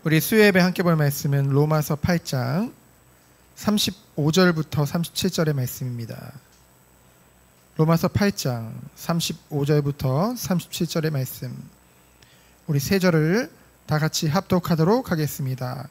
우리 수요예배 함께 볼 말씀은 로마서 8장 35절부터 37절의 말씀입니다. 로마서 8장 35절부터 37절의 말씀, 우리 세 절을 다 같이 합독하도록 하겠습니다.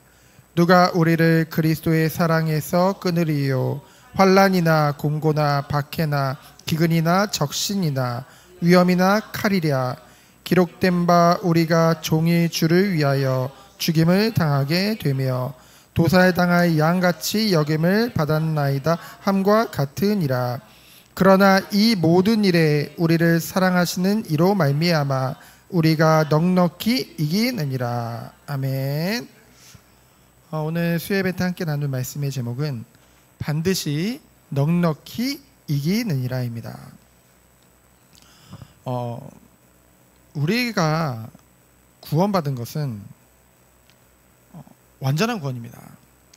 누가 우리를 그리스도의 사랑에서 끊으리요? 환난이나 공고나 박해나 기근이나 적신이나 위험이나 칼이랴. 기록된 바 우리가 종이 주를 위하여 죽임을 당하게 되며 도살당할 양같이 여김을 받았나이다 함과 같으니라. 그러나 이 모든 일에 우리를 사랑하시는 이로 말미암아 우리가 넉넉히 이기느니라. 아멘. 오늘 수요예배 때 함께 나눌 말씀의 제목은 반드시 넉넉히 이기느니라입니다. 우리가 구원받은 것은 완전한 구원입니다.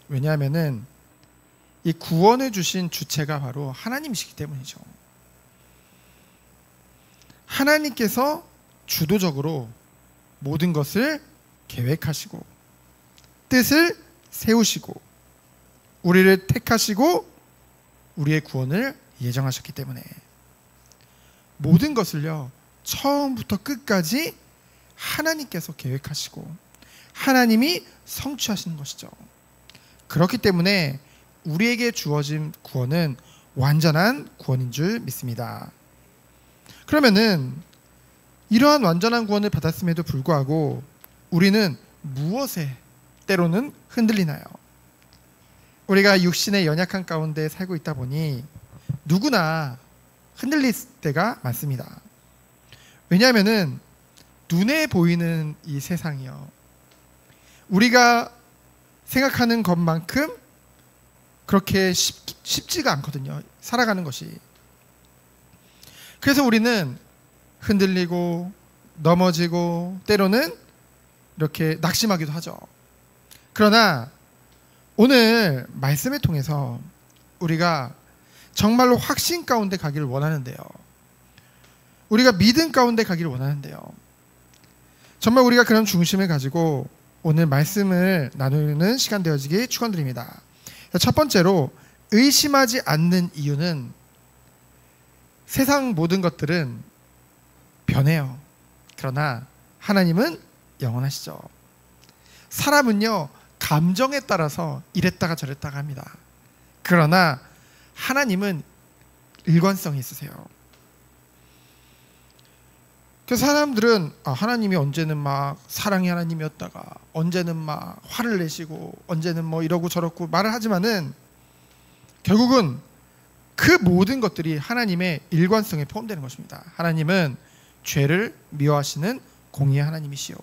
왜냐하면은 이 구원을 주신 주체가 바로 하나님이시기 때문이죠. 하나님께서 주도적으로 모든 것을 계획하시고 뜻을 세우시고 우리를 택하시고 우리의 구원을 예정하셨기 때문에 모든 것을요, 처음부터 끝까지 하나님께서 계획하시고 하나님이 성취하시는 것이죠. 그렇기 때문에 우리에게 주어진 구원은 완전한 구원인 줄 믿습니다. 그러면은 이러한 완전한 구원을 받았음에도 불구하고 우리는 무엇에 때로는 흔들리나요? 우리가 육신의 연약한 가운데 살고 있다 보니 누구나 흔들릴 때가 많습니다. 왜냐하면은 눈에 보이는 이 세상이요, 우리가 생각하는 것만큼 그렇게 쉽지가 않거든요. 살아가는 것이. 그래서 우리는 흔들리고 넘어지고 때로는 이렇게 낙심하기도 하죠. 그러나 오늘 말씀을 통해서 우리가 정말로 확신 가운데 가기를 원하는데요, 우리가 믿음 가운데 가기를 원하는데요, 정말 우리가 그런 중심을 가지고 오늘 말씀을 나누는 시간 되어지기 축원드립니다. 첫 번째로, 의심하지 않는 이유는 세상 모든 것들은 변해요. 그러나 하나님은 영원하시죠. 사람은요, 감정에 따라서 이랬다가 저랬다가 합니다. 그러나 하나님은 일관성이 있으세요. 그래서 사람들은 하나님이 언제는 막 사랑의 하나님이었다가 언제는 막 화를 내시고 언제는 뭐 이러고 저러고 말을 하지만은 결국은 그 모든 것들이 하나님의 일관성에 포함되는 것입니다. 하나님은 죄를 미워하시는 공의의 하나님이시요,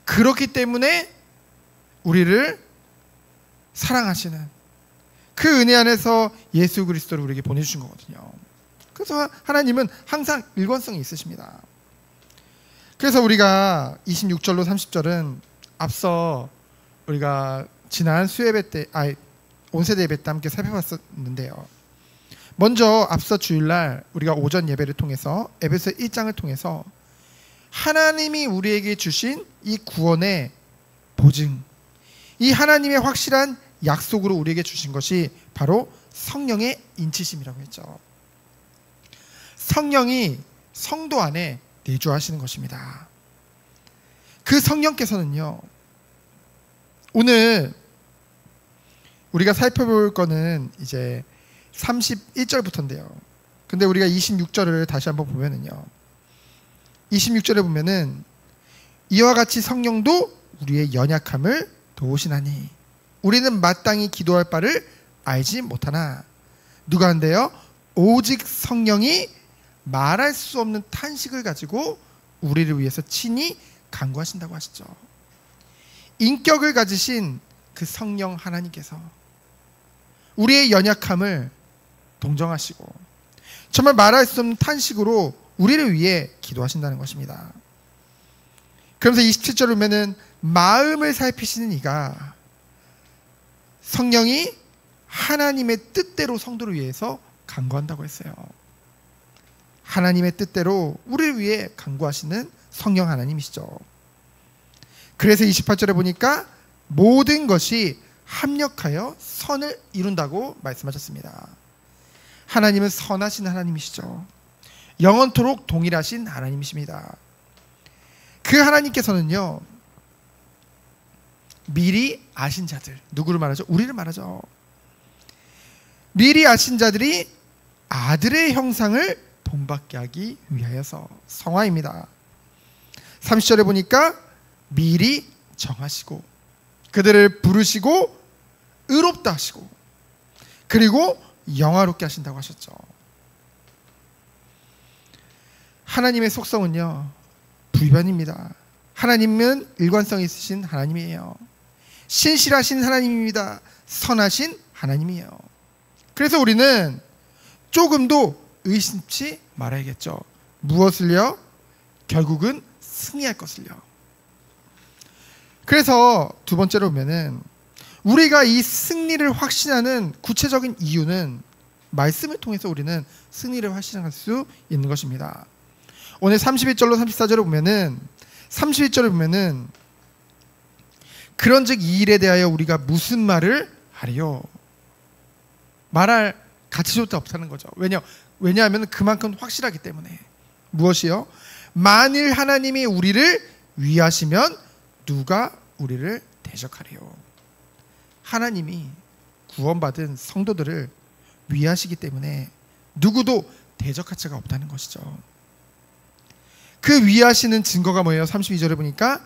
그렇기 때문에 우리를 사랑하시는 그 은혜 안에서 예수 그리스도를 우리에게 보내주신 거거든요. 그래서 하나님은 항상 일관성이 있으십니다. 그래서 우리가 26절로 30절은 앞서 우리가 지난 수예배 때, 온세대 예배 때 함께 살펴봤었는데요, 먼저 앞서 주일날 우리가 오전 예배를 통해서 에베소 1장을 통해서 하나님이 우리에게 주신 이 구원의 보증, 이 하나님의 확실한 약속으로 우리에게 주신 것이 바로 성령의 인치심이라고 했죠. 성령이 성도 안에 내주하시는 것입니다. 그 성령께서는요, 오늘 우리가 살펴볼 거는 이제 31절부터인데요. 근데 우리가 26절을 다시 한번 보면은요, 26절에 보면은 이와 같이 성령도 우리의 연약함을 도우시나니 우리는 마땅히 기도할 바를 알지 못하나 누가 한대요? 오직 성령이 말할 수 없는 탄식을 가지고 우리를 위해서 친히 간구하신다고 하시죠. 인격을 가지신 그 성령 하나님께서 우리의 연약함을 동정하시고 정말 말할 수 없는 탄식으로 우리를 위해 기도하신다는 것입니다. 그러면서 27절을 보면은 마음을 살피시는 이가 성령이 하나님의 뜻대로 성도를 위해서 간구한다고 했어요. 하나님의 뜻대로 우리를 위해 간구하시는 성령 하나님이시죠. 그래서 28절에 보니까 모든 것이 합력하여 선을 이룬다고 말씀하셨습니다. 하나님은 선하신 하나님이시죠. 영원토록 동일하신 하나님이십니다. 그 하나님께서는요, 미리 아신 자들, 누구를 말하죠? 우리를 말하죠. 미리 아신 자들이 아들의 형상을 본받게 하기 위하여서, 성화입니다. 30절에 보니까 미리 정하시고 그들을 부르시고 의롭다 하시고 그리고 영화롭게 하신다고 하셨죠. 하나님의 속성은요, 불변입니다. 하나님은 일관성 있으신 하나님이에요. 신실하신 하나님입니다. 선하신 하나님이에요. 그래서 우리는 조금도 의심치 말아야겠죠. 무엇을요? 결국은 승리할 것을요. 그래서 두 번째로 보면은 우리가 이 승리를 확신하는 구체적인 이유는 말씀을 통해서 우리는 승리를 확신할 수 있는 것입니다. 오늘 31절로 34절을 보면은 31절을 보면은 그런즉 이 일에 대하여 우리가 무슨 말을 하리요? 말할 가치조차 없다는 거죠. 왜냐하면 그만큼 확실하기 때문에. 무엇이요? 만일 하나님이 우리를 위하시면 누가 우리를 대적하리요? 하나님이 구원받은 성도들을 위하시기 때문에 누구도 대적할 자가 없다는 것이죠. 그 위하시는 증거가 뭐예요? 32절에 보니까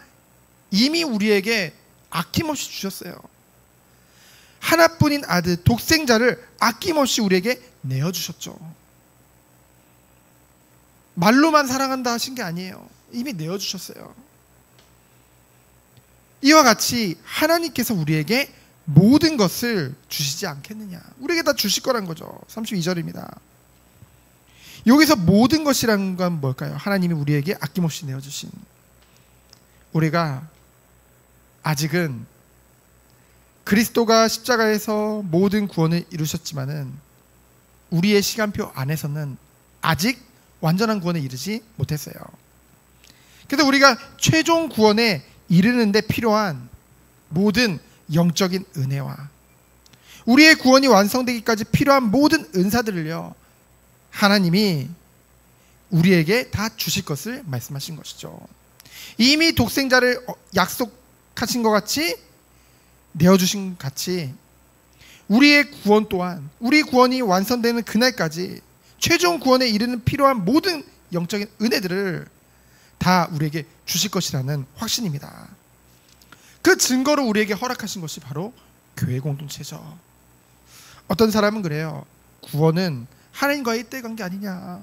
이미 우리에게 아낌없이 주셨어요. 하나뿐인 아들 독생자를 아낌없이 우리에게 내어주셨죠. 말로만 사랑한다 하신 게 아니에요. 이미 내어주셨어요. 이와 같이 하나님께서 우리에게 모든 것을 주시지 않겠느냐. 우리에게 다 주실 거란 거죠. 32절입니다. 여기서 모든 것이라는 건 뭘까요? 하나님이 우리에게 아낌없이 내어주신, 우리가 아직은 그리스도가 십자가에서 모든 구원을 이루셨지만은 우리의 시간표 안에서는 아직 완전한 구원에 이르지 못했어요. 그래서 우리가 최종 구원에 이르는데 필요한 모든 영적인 은혜와 우리의 구원이 완성되기까지 필요한 모든 은사들을요, 하나님이 우리에게 다 주실 것을 말씀하신 것이죠. 이미 독생자를 약속하신 것 같이, 내어주신 같이 우리의 구원 또한, 우리 구원이 완성되는 그날까지 최종 구원에 이르는 필요한 모든 영적인 은혜들을 다 우리에게 주실 것이라는 확신입니다. 그 증거로 우리에게 허락하신 것이 바로 교회 공동체죠. 어떤 사람은 그래요. 구원은 하나님과의 일대 관계 아니냐.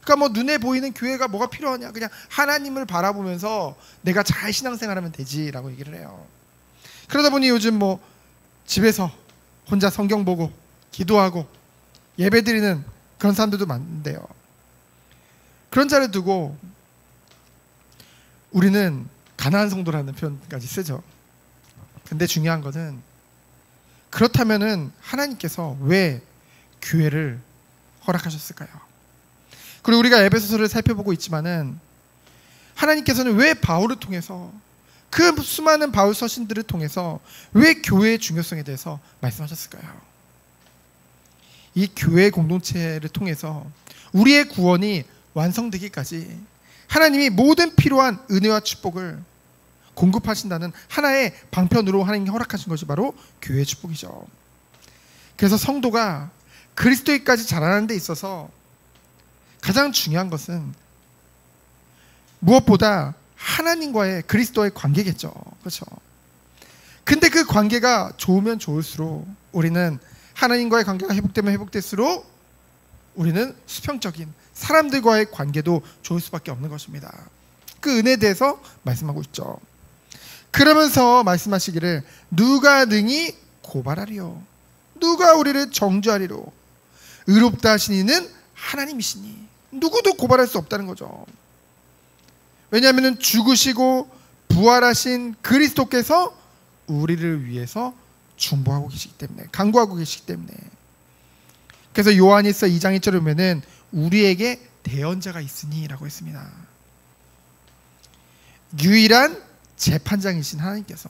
그러니까 뭐 눈에 보이는 교회가 뭐가 필요하냐. 그냥 하나님을 바라보면서 내가 잘 신앙생활하면 되지라고 얘기를 해요. 그러다 보니 요즘 뭐 집에서 혼자 성경 보고 기도하고 예배드리는 그런 사람들도 많은데요. 그런 자를 두고 우리는 가난한 성도라는 표현까지 쓰죠. 근데 중요한 것은, 그렇다면은 하나님께서 왜 교회를 허락하셨을까요? 그리고 우리가 에베소서를 살펴보고 있지만은 하나님께서는 왜 바울을 통해서, 그 수많은 바울 서신들을 통해서 왜 교회의 중요성에 대해서 말씀하셨을까요? 이 교회 공동체를 통해서 우리의 구원이 완성되기까지 하나님이 모든 필요한 은혜와 축복을 공급하신다는 하나의 방편으로 하나님이 허락하신 것이 바로 교회의 축복이죠. 그래서 성도가 그리스도에까지 자라는 데 있어서 가장 중요한 것은 무엇보다 하나님과의, 그리스도의 관계겠죠. 그렇죠? 근데 그 관계가 좋으면 좋을수록, 우리는 하나님과의 관계가 회복되면 회복될수록 우리는 수평적인 사람들과의 관계도 좋을 수밖에 없는 것입니다. 그 은혜에 대해서 말씀하고 있죠. 그러면서 말씀하시기를 누가 능히 고발하리요? 누가 우리를 정죄하리로? 의롭다 하신 이는 하나님이시니 누구도 고발할 수 없다는 거죠. 왜냐하면 죽으시고 부활하신 그리스도께서 우리를 위해서 중보하고 계시기 때문에, 간구하고 계시기 때문에. 그래서 요한일서 2장 1절에 보면은 우리에게 대언자가 있으니 라고 했습니다. 유일한 재판장이신 하나님께서.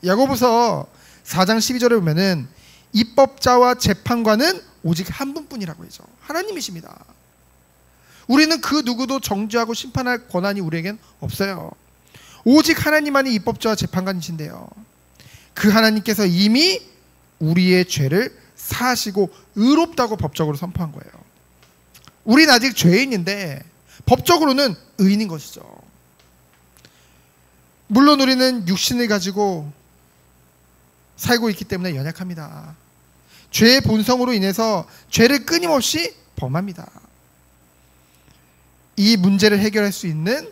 야고보서 4장 12절에 보면은 입법자와 재판관은 오직 한 분뿐이라고 하죠. 하나님이십니다. 우리는 그 누구도 정죄하고 심판할 권한이 우리에겐 없어요. 오직 하나님만이 입법자와 재판관이신데요. 그 하나님께서 이미 우리의 죄를 사하시고 의롭다고 법적으로 선포한 거예요. 우린 아직 죄인인데 법적으로는 의인인 것이죠. 물론 우리는 육신을 가지고 살고 있기 때문에 연약합니다. 죄의 본성으로 인해서 죄를 끊임없이 범합니다. 이 문제를 해결할 수 있는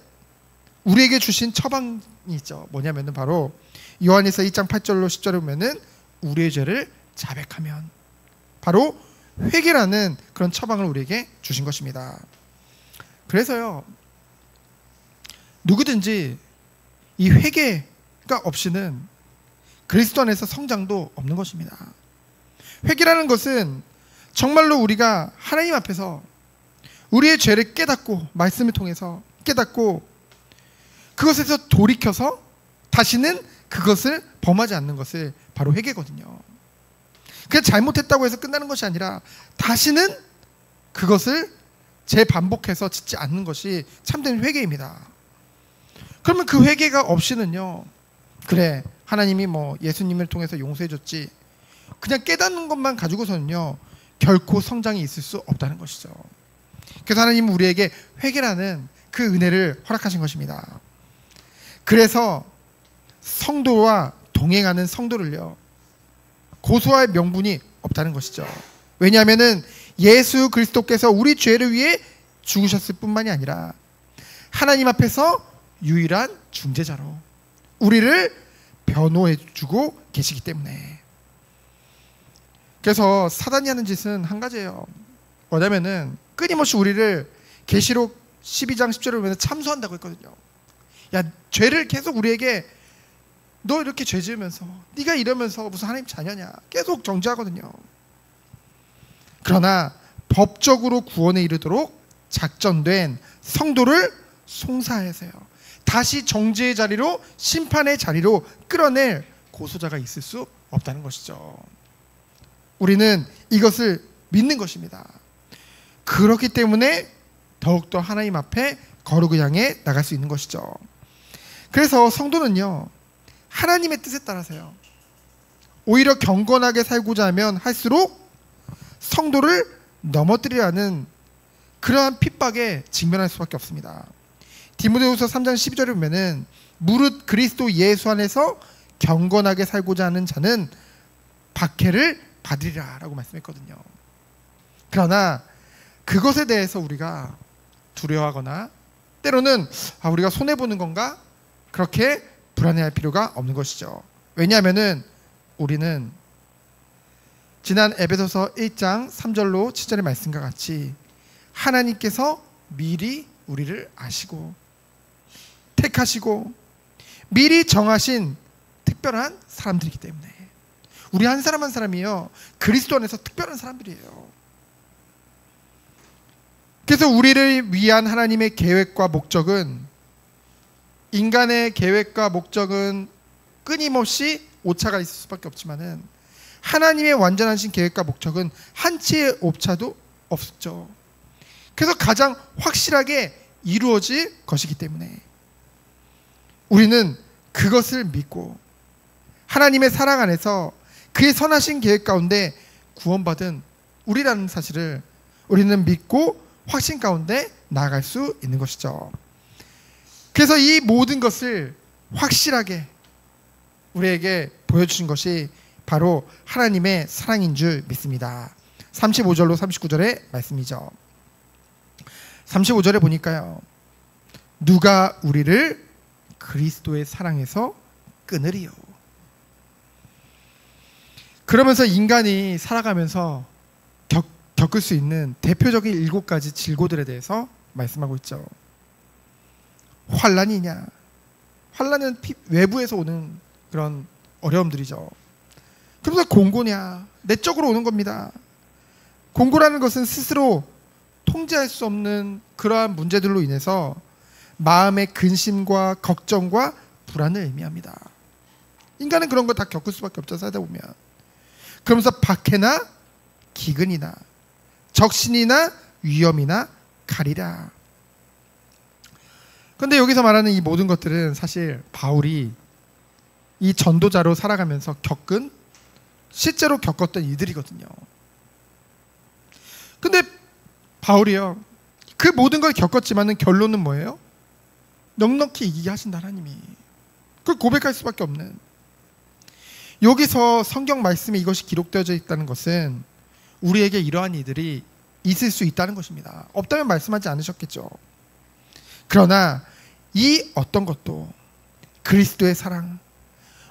우리에게 주신 처방이 있죠. 뭐냐면은 바로 요한일서 2장 8절로 10절에 보면은 우리의 죄를 자백하면, 바로 회개라는 그런 처방을 우리에게 주신 것입니다. 그래서요, 누구든지 이 회개가 없이는 그리스도 안에서 성장도 없는 것입니다. 회개라는 것은 정말로 우리가 하나님 앞에서 우리의 죄를 깨닫고, 말씀을 통해서 깨닫고 그것에서 돌이켜서 다시는 그것을 범하지 않는 것을 바로 회개거든요. 그냥 잘못했다고 해서 끝나는 것이 아니라 다시는 그것을 재반복해서 짓지 않는 것이 참된 회개입니다. 그러면 그 회개가 없이는요, 그래 하나님이 뭐 예수님을 통해서 용서해 줬지, 그냥 깨닫는 것만 가지고서는요 결코 성장이 있을 수 없다는 것이죠. 그래서 하나님은 우리에게 회개라는 그 은혜를 허락하신 것입니다. 그래서 성도와 동행하는 성도를요 고소할 명분이 없다는 것이죠. 왜냐하면은 예수 그리스도께서 우리 죄를 위해 죽으셨을 뿐만이 아니라 하나님 앞에서 유일한 중재자로 우리를 변호해 주고 계시기 때문에. 그래서 사단이 하는 짓은 한 가지예요. 뭐냐면은 끊임없이 우리를 계시록 12장 10절을 보면 참소한다고 했거든요. 야, 죄를 계속 우리에게, 너 이렇게 죄 지으면서, 네가 이러면서 무슨 하나님 자녀냐, 계속 정죄하거든요. 그러나 법적으로 구원에 이르도록 작정된 성도를 송사해서요 다시 정죄의 자리로, 심판의 자리로 끌어낼 고소자가 있을 수 없다는 것이죠. 우리는 이것을 믿는 것입니다. 그렇기 때문에 더욱더 하나님 앞에 거룩을 향해 나갈 수 있는 것이죠. 그래서 성도는요 하나님의 뜻에 따라서요 오히려 경건하게 살고자 하면 할수록 성도를 넘어뜨리려 하는 그러한 핍박에 직면할 수밖에 없습니다. 디모데후서 3장 12절에 보면은 무릇 그리스도 예수 안에서 경건하게 살고자 하는 자는 박해를 받으리라 라고 말씀했거든요. 그러나 그것에 대해서 우리가 두려워하거나 때로는 우리가 손해보는 건가? 그렇게 불안해할 필요가 없는 것이죠. 왜냐하면은 우리는 지난 에베소서 1장 3절로 7절의 말씀과 같이 하나님께서 미리 우리를 아시고 택하시고 미리 정하신 특별한 사람들이기 때문에 우리 한 사람 한 사람이요 그리스도 안에서 특별한 사람들이에요. 그래서 우리를 위한 하나님의 계획과 목적은, 인간의 계획과 목적은 끊임없이 오차가 있을 수밖에 없지만은 하나님의 완전하신 계획과 목적은 한치의 오차도 없죠. 그래서 가장 확실하게 이루어질 것이기 때문에 우리는 그것을 믿고 하나님의 사랑 안에서 그의 선하신 계획 가운데 구원받은 우리라는 사실을 우리는 믿고 확신 가운데 나아갈 수 있는 것이죠. 그래서 이 모든 것을 확실하게 우리에게 보여주신 것이 바로 하나님의 사랑인 줄 믿습니다. 35절로 39절의 말씀이죠. 35절에 보니까요 누가 우리를 그리스도의 사랑에서 끊으리요. 그러면서 인간이 살아가면서 겪을 수 있는 대표적인 7가지 질고들에 대해서 말씀하고 있죠. 환난이냐? 환난은 외부에서 오는 그런 어려움들이죠. 그러면서 공고냐? 내적으로 오는 겁니다. 공고라는 것은 스스로 통제할 수 없는 그러한 문제들로 인해서 마음의 근심과 걱정과 불안을 의미합니다. 인간은 그런 거 다 겪을 수밖에 없죠, 살다 보면. 그러면서 박해나 기근이나 적신이나 위험이나 가리라. 그런데 여기서 말하는 이 모든 것들은 사실 바울이 이 전도자로 살아가면서 실제로 겪었던 일들이거든요. 근데 바울이요, 그 모든 걸 겪었지만은 결론은 뭐예요? 넉넉히 이기게 하신다, 하나님이. 그걸 고백할 수밖에 없는. 여기서 성경 말씀에 이것이 기록되어져 있다는 것은 우리에게 이러한 이들이 있을 수 있다는 것입니다. 없다면 말씀하지 않으셨겠죠. 그러나 이 어떤 것도 그리스도의 사랑,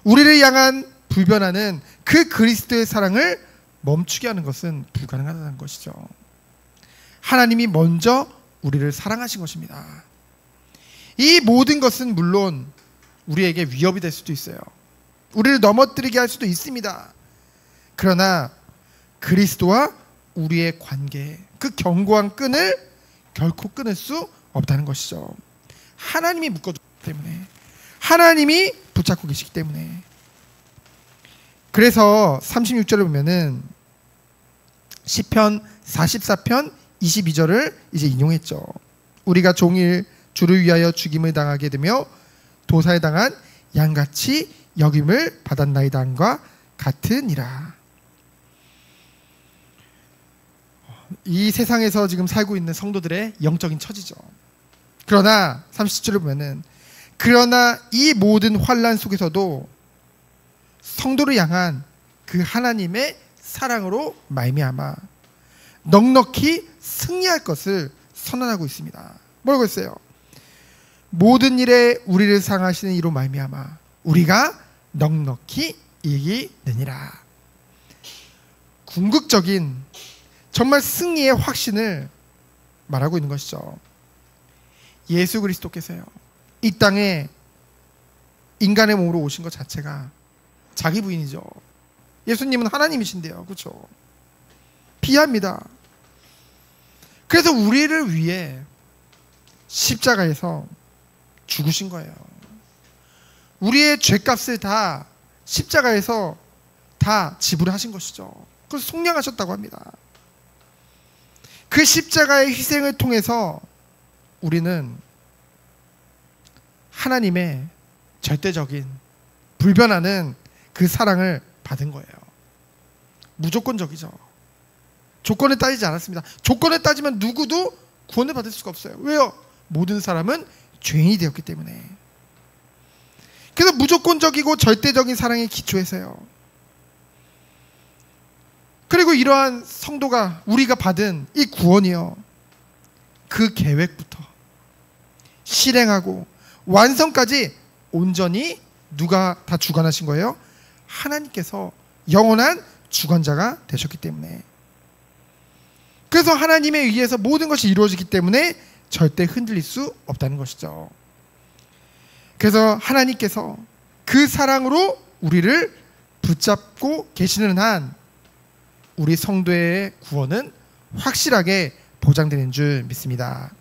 우리를 향한 불변하는 그 그리스도의 사랑을 멈추게 하는 것은 불가능하다는 것이죠. 하나님이 먼저 우리를 사랑하신 것입니다. 이 모든 것은 물론 우리에게 위협이 될 수도 있어요. 우리를 넘어뜨리게 할 수도 있습니다. 그러나 그리스도와 우리의 관계, 그 견고한 끈을 결코 끊을 수 없다는 것이죠. 하나님이 묶어주기 때문에, 하나님이 붙잡고 계시기 때문에. 그래서 36절을 보면은 시편 44편 22절을 이제 인용했죠. 우리가 종일 주를 위하여 죽임을 당하게 되며 도사에 당한 양같이 여김을 받았나이다 함과 같으니라. 이 세상에서 지금 살고 있는 성도들의 영적인 처지죠. 그러나 30절을 보면은 그러나 이 모든 환난 속에서도 성도를 향한 그 하나님의 사랑으로 말미암아 넉넉히 승리할 것을 선언하고 있습니다. 뭐라고 했어요? 모든 일에 우리를 사랑하시는 이로 말미암아 우리가 넉넉히 이기느니라. 궁극적인 정말 승리의 확신을 말하고 있는 것이죠. 예수 그리스도께서요, 이 땅에 인간의 몸으로 오신 것 자체가 자기 부인이죠. 예수님은 하나님이신데요, 그렇죠? 비합니다. 그래서 우리를 위해 십자가에서 죽으신 거예요. 우리의 죄값을 다 십자가에서 다 지불하신 것이죠. 그래서 속량하셨다고 합니다. 그 십자가의 희생을 통해서 우리는 하나님의 절대적인 불변하는 그 사랑을 받은 거예요. 무조건적이죠. 조건을 따지지 않았습니다. 조건을 따지면 누구도 구원을 받을 수가 없어요. 왜요? 모든 사람은 죄인이 되었기 때문에. 그래서 무조건적이고 절대적인 사랑에 기초해서요. 그리고 이러한 성도가 우리가 받은 이 구원이요, 그 계획부터 실행하고 완성까지 온전히 누가 다 주관하신 거예요? 하나님께서 영원한 주관자가 되셨기 때문에. 그래서 하나님에 의해서 모든 것이 이루어지기 때문에 절대 흔들릴 수 없다는 것이죠. 그래서 하나님께서 그 사랑으로 우리를 붙잡고 계시는 한 우리 성도의 구원은 확실하게 보장되는 줄 믿습니다.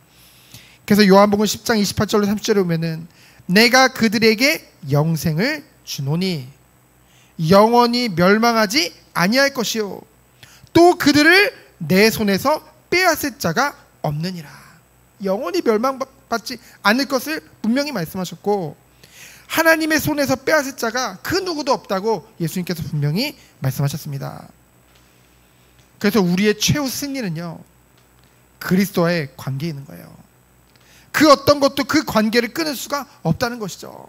그래서 요한복음 10장 28절로 30절에 보면은 내가 그들에게 영생을 주노니 영원히 멸망하지 아니할 것이요 또 그들을 내 손에서 빼앗을 자가 없느니라. 영원히 멸망받지 않을 것을 분명히 말씀하셨고 하나님의 손에서 빼앗을 자가 그 누구도 없다고 예수님께서 분명히 말씀하셨습니다. 그래서 우리의 최후 승리는요, 그리스도와의 관계에 있는 거예요. 그 어떤 것도 그 관계를 끊을 수가 없다는 것이죠.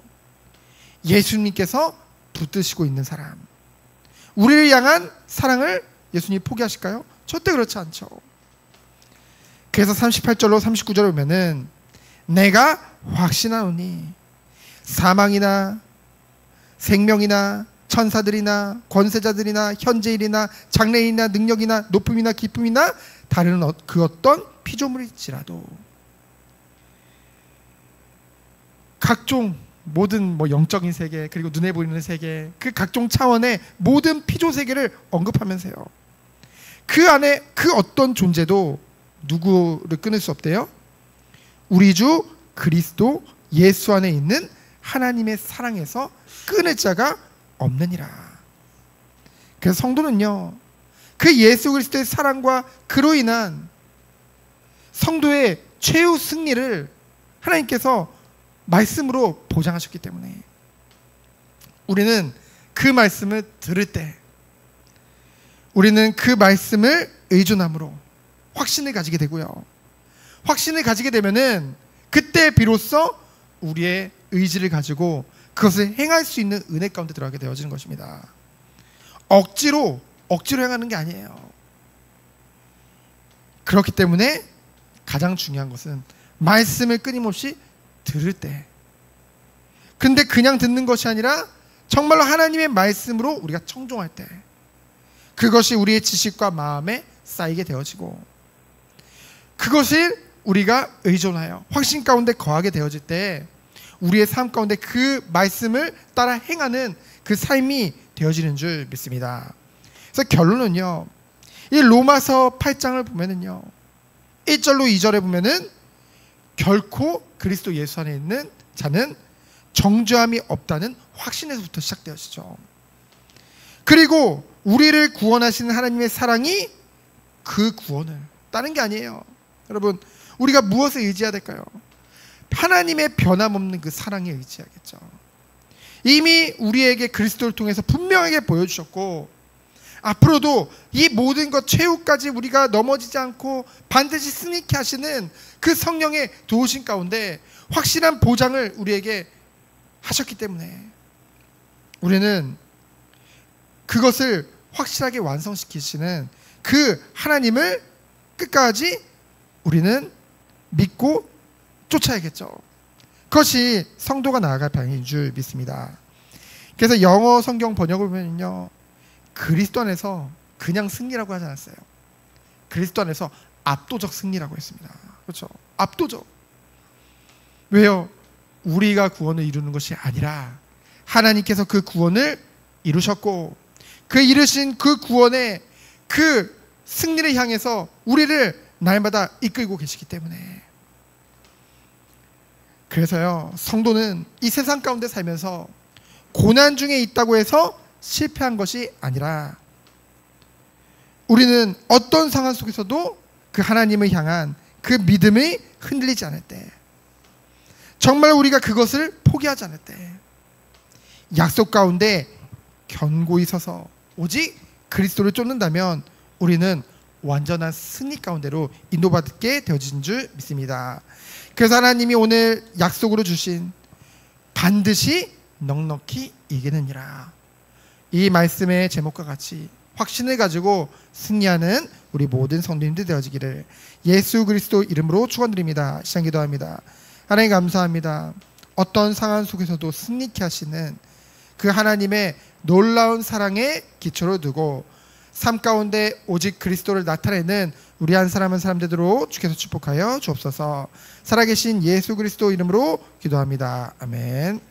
예수님께서 붙드시고 있는 사람, 우리를 향한 사랑을 예수님이 포기하실까요? 절대 그렇지 않죠. 그래서 38절로 39절을 보면은 내가 확신하노니 사망이나 생명이나 천사들이나 권세자들이나 현재일이나 장래일이나 능력이나 높음이나 기쁨이나 다른 그 어떤 피조물일지라도 각종 모든 영적인 세계 그리고 눈에 보이는 세계 그 각종 차원의 모든 피조 세계를 언급하면서요, 그 안에 그 어떤 존재도 누구를 끊을 수 없대요? 우리 주 그리스도 예수 안에 있는 하나님의 사랑에서 끊을 자가 없느니라. 그래서 성도는요, 그 예수 그리스도의 사랑과 그로 인한 성도의 최후 승리를 하나님께서 말씀으로 보장하셨기 때문에 우리는 그 말씀을 들을 때, 우리는 그 말씀을 의존함으로 확신을 가지게 되고요, 확신을 가지게 되면은 그때 비로소 우리의 의지를 가지고 그것을 행할 수 있는 은혜 가운데 들어가게 되어지는 것입니다. 억지로 행하는 게 아니에요. 그렇기 때문에 가장 중요한 것은 말씀을 끊임없이 들을 때, 근데 그냥 듣는 것이 아니라 정말로 하나님의 말씀으로 우리가 청종할 때, 그것이 우리의 지식과 마음에 쌓이게 되어지고, 그것을 우리가 의존하여 확신 가운데 거하게 되어질 때 우리의 삶 가운데 그 말씀을 따라 행하는 그 삶이 되어지는 줄 믿습니다. 그래서 결론은요, 이 로마서 8장을 보면은요, 1절로 2절에 보면은 결코 그리스도 예수 안에 있는 자는 정죄함이 없다는 확신에서부터 시작되어지죠. 그리고 우리를 구원하시는 하나님의 사랑이 그 구원을, 다른 게 아니에요. 여러분, 우리가 무엇을 의지해야 될까요? 하나님의 변함없는 그 사랑에 의지하겠죠. 이미 우리에게 그리스도를 통해서 분명하게 보여주셨고, 앞으로도 이 모든 것 최후까지 우리가 넘어지지 않고 반드시 승리케 하시는 그 성령의 도우심 가운데 확실한 보장을 우리에게 하셨기 때문에 우리는 그것을 확실하게 완성시키시는 그 하나님을 끝까지 우리는 믿고 쫓아야겠죠. 그것이 성도가 나아갈 방향인 줄 믿습니다. 그래서 영어 성경 번역을 보면요, 그리스도 안에서 그냥 승리라고 하지 않았어요. 그리스도 안에서 압도적 승리라고 했습니다. 그렇죠? 압도적. 왜요? 우리가 구원을 이루는 것이 아니라 하나님께서 그 구원을 이루셨고, 그 이루신 그 구원의 그 승리를 향해서 우리를 날마다 이끌고 계시기 때문에, 그래서요, 성도는 이 세상 가운데 살면서 고난 중에 있다고 해서 실패한 것이 아니라 우리는 어떤 상황 속에서도 그 하나님을 향한 그 믿음이 흔들리지 않을 때, 정말 우리가 그것을 포기하지 않을 때, 약속 가운데 견고히 서서 오직 그리스도를 쫓는다면 우리는 완전한 승리 가운데로 인도받게 되어진 줄 믿습니다. 그래서 하나님이 오늘 약속으로 주신 반드시 넉넉히 이기느니라, 이 말씀의 제목과 같이 확신을 가지고 승리하는 우리 모든 성도님들 되어지기를 예수 그리스도 이름으로 축원드립니다. 시간 기도합니다. 하나님 감사합니다. 어떤 상황 속에서도 승리케 하시는 그 하나님의 놀라운 사랑에 기초로 두고 삶 가운데 오직 그리스도를 나타내는 우리 한 사람 한 사람 되도록 주께서 축복하여 주옵소서. 살아계신 예수 그리스도 이름으로 기도합니다. 아멘.